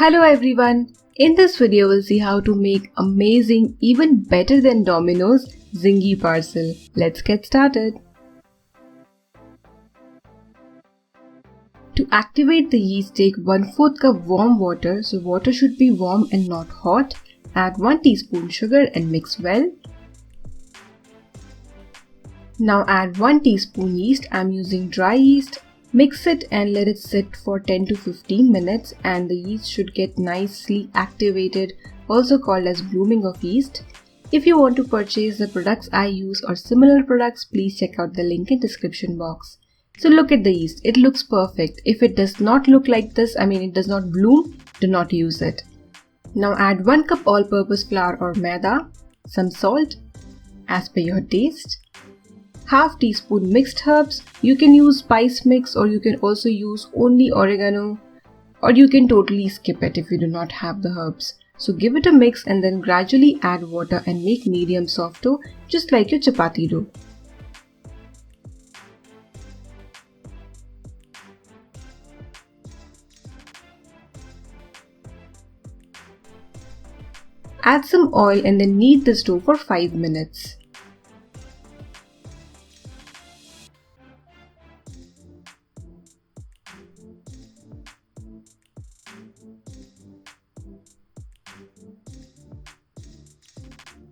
Hello everyone, in this video we'll see how to make amazing, even better than Domino's, Zingy parcel. Let's get started. To activate the yeast, take 1/4 cup warm water, so water should be warm and not hot. Add 1 teaspoon sugar and mix well. Now add 1 teaspoon yeast. I'm using dry yeast. Mix it and let it sit for 10 to 15 minutes and the yeast should get nicely activated, also called as blooming of yeast. If you want to purchase the products I use or similar products, please check out the link in description box. So look at the yeast, it looks perfect. If it does not look like this, it does not bloom, do not use it. Now add 1 cup all-purpose flour or maida, some salt as per your taste. Half teaspoon mixed herbs. You can use spice mix or you can also use only oregano, or you can totally skip it if you do not have the herbs. So give it a mix and then gradually add water and make medium soft dough just like your chapati dough. Add some oil and then knead this dough for 5 minutes.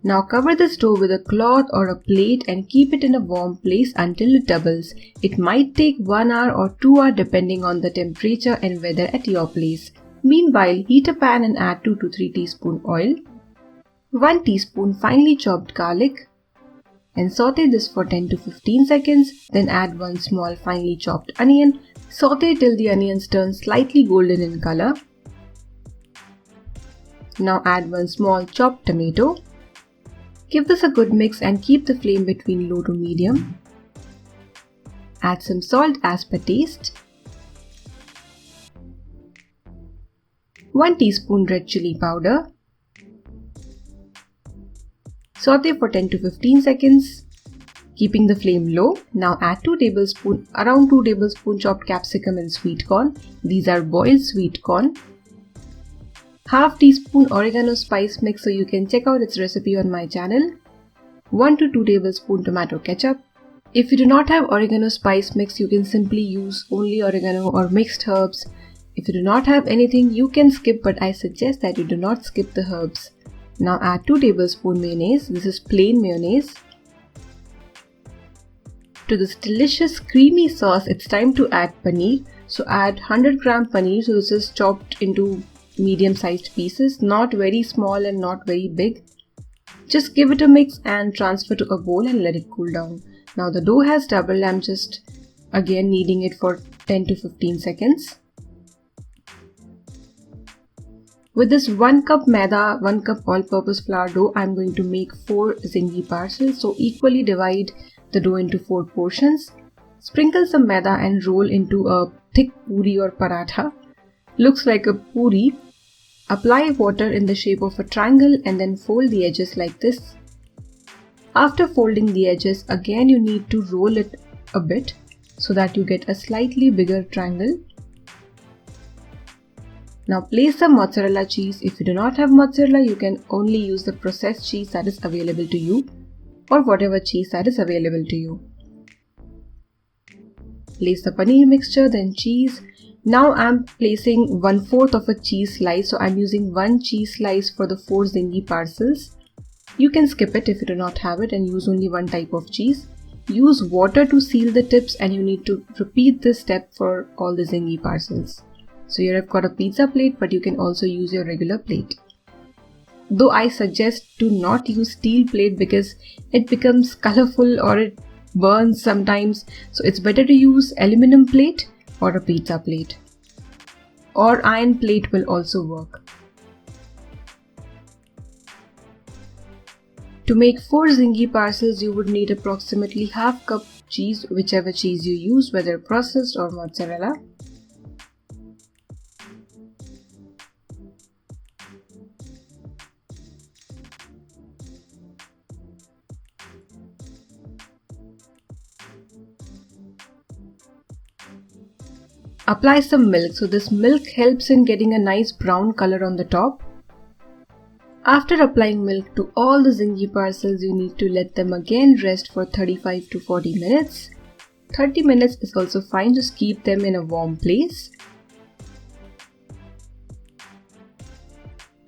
Now cover this dough with a cloth or a plate and keep it in a warm place until it doubles. It might take 1 hour or 2 hours depending on the temperature and weather at your place. Meanwhile, heat a pan and add 2 to 3 teaspoon oil, 1 teaspoon finely chopped garlic and saute this for 10 to 15 seconds. Then add 1 small finely chopped onion. Saute till the onions turn slightly golden in color. Now add 1 small chopped tomato. Give this a good mix and keep the flame between low to medium. Add some salt as per taste. 1 teaspoon red chili powder. Saute for 10 to 15 seconds, keeping the flame low. Now add around 2 tablespoons chopped capsicum and sweet corn. These are boiled sweet corn. Half teaspoon oregano spice mix, so you can check out its recipe on my channel. 1 to 2 tablespoons tomato ketchup. If you do not have oregano spice mix, you can simply use only oregano or mixed herbs. If you do not have anything, you can skip, but I suggest that you do not skip the herbs. Now add 2 tablespoons mayonnaise. This is plain mayonnaise. To this delicious creamy sauce, it's time to add paneer. So add 100 gram paneer. So this is chopped into medium-sized pieces, not very small and not very big. Just give it a mix and transfer to a bowl and let it cool down. Now the dough has doubled. I'm just again kneading it for 10 to 15 seconds. With this 1 cup maida, 1 cup all-purpose flour dough, I'm going to make 4 zingy parcels. So equally divide the dough into 4 portions. Sprinkle some maida and roll into a thick puri or paratha. Looks like a puri. Apply water in the shape of a triangle and then fold the edges like this. After folding the edges, again you need to roll it a bit so that you get a slightly bigger triangle. Now place some mozzarella cheese. If you do not have mozzarella, you can only use the processed cheese that is available to you or whatever cheese that is available to you. Place the paneer mixture, then cheese. Now I'm placing 1/4 of a cheese slice, so I'm using 1 cheese slice for the 4 zingy parcels. You can skip it if you do not have it and use only 1 type of cheese. Use water to seal the tips and you need to repeat this step for all the zingy parcels. So here I've got a pizza plate, but you can also use your regular plate. Though I suggest to not use steel plate because it becomes colorful or it burns sometimes. So it's better to use aluminum plate or a pizza plate, or iron plate will also work. To make 4 zingy parcels, you would need approximately half cup cheese, whichever cheese you use, whether processed or mozzarella. Apply some milk. So this milk helps in getting a nice brown color on the top. After applying milk to all the zingy parcels, you need to let them again rest for 35 to 40 minutes. 30 minutes is also fine, just keep them in a warm place.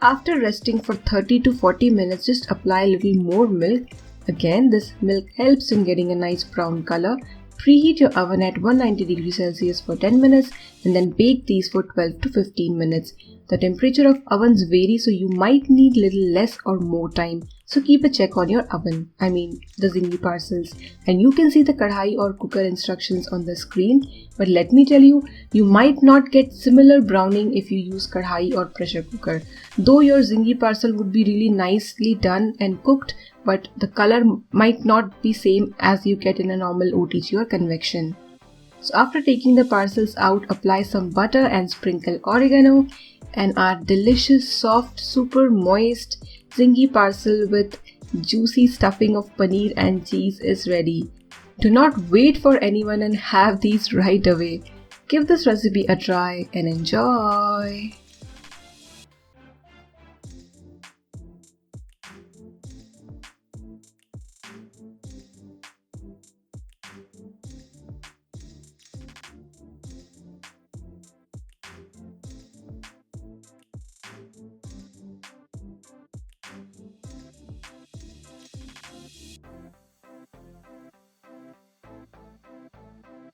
After resting for 30 to 40 minutes, just apply a little more milk. Again, this milk helps in getting a nice brown color. Preheat your oven at 190 degrees Celsius for 10 minutes and then bake these for 12 to 15 minutes. The temperature of ovens vary, so you might need little less or more time. So keep a check on your oven, the zingy parcels. And you can see the kadhai or cooker instructions on the screen. But let me tell you, you might not get similar browning if you use kadhai or pressure cooker. Though your zingy parcel would be really nicely done and cooked, but the color might not be same as you get in a normal OTG or convection. So after taking the parcels out, apply some butter and sprinkle oregano, and our delicious, soft, super moist zingy parcel with juicy stuffing of paneer and cheese is ready. Do not wait for anyone and have these right away. Give this recipe a try and enjoy!